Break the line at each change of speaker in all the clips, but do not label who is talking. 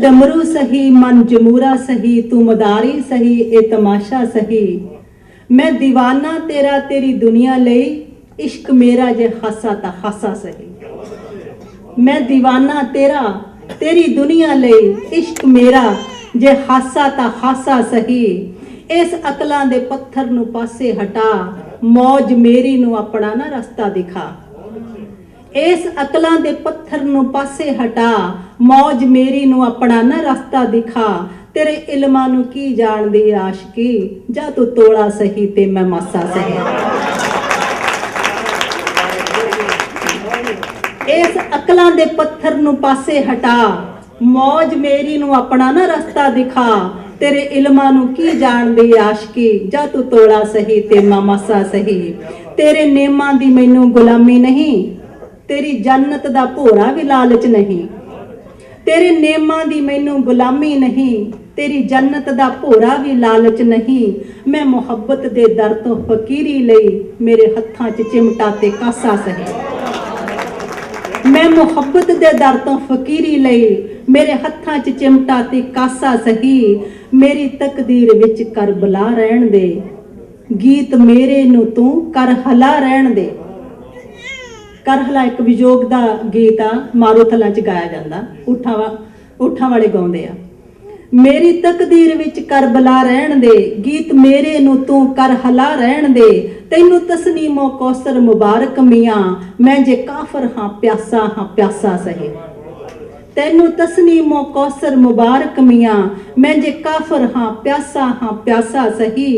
डमरू सही मन जमूरा सही, तू मदारी सही ए तमाशा सही। मैं दीवाना तेरा तेरी दुनिया लई, इश्क मेरा जे हासा ता हासा सही। मैं दीवाना तेरा तेरी दुनिया लई, इश्क मेरा जे हासा ता हासा सही। इस अकलां दे पत्थर नू पासे हटा, मौज मेरी नू अपना ना रस्ता दिखा। इस अकलां दे पत्थर नू पासे हटा, मौज मेरी नू अपना ना रस्ता दिखा। तेरे इल्मां नू की जानदी आशिकी, जा तू तोड़ा सही ते मैं मासा सही। इस अकलां दे पत्थर नू पासे हटा, मौज मेरी नू अपना ना रस्ता दिखा। तेरे इल्मां नू की जानदी आशिकी, जा तू तोड़ा सही ते मैं मासा सही। तेरे नेमां दी मैनू गुलामी नहीं, तेरी जन्नत दा भोरा भी लालच नहीं। तेरे नेमां दी मैनू गुलामी नहीं, तेरी जन्नत दा भोरा भी लालच नहीं। मैं मुहब्बत दे दर तो फकीरी लई, मेरे हत्थां च चिमटा ते कासा सही। मैं मुहब्बत दे दर तो फकीरी लई, मेरे हत्थां च चिमटा ते कासा सही। मेरी तकदीर विच करबला रहन दे, गीत मेरे नू तू करहला रहन दे। करहला एक विजोग दा गीत आ, मारूथਲਾਂ च गाया ਜਾਂਦਾ, ਊਠਾਂ ਵਾਲੇ ਗਾਉਂਦੇ ਆ। मेरी तकदीर विच करबला रहन दे, गीत मेरे नू तू करहला रहन दे। तैनू तसनीमो कौसर मुबारक मियां, मैं जे काफर हाँ प्यासा सही। तैनू तसनीमो कौसर मुबारक मियां, मैं जे काफर हाँ प्यासा सही।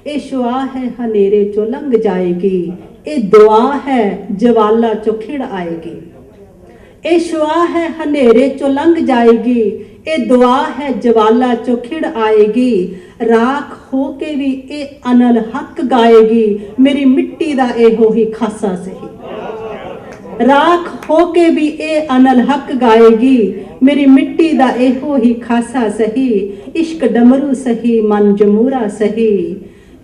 ए शुआ है हनेरे चो लंघ जाएगी, ए दुआ है जवाला चो खिड़ आएगी। ए शुआ है हनेरे चो लंघ जाएगी, ए दुआ है जवाला चो खिड़ आएगी। राख हो के भी ए अनल हक गाएगी, मेरी मिट्टी दा एहो ही खासा सही। राख हो के भी ए अनल हक गाएगी, मेरी मिट्टी दा एहो ही खासा सही। इश्क डमरू सही मन जमूरा सही,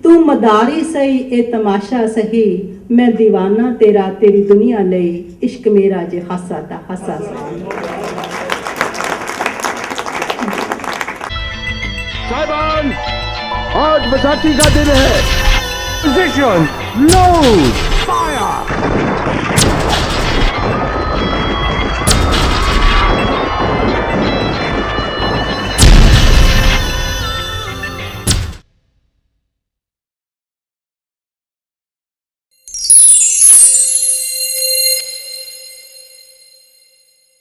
तू मदारी सही ए तमाशा सही। मैं दीवाना तेरा तेरी दुनिया लई, इश्क मेरा जे हासा ता हासा सही।
साहिबान, आज बैसाखी का दिन है। Position, load.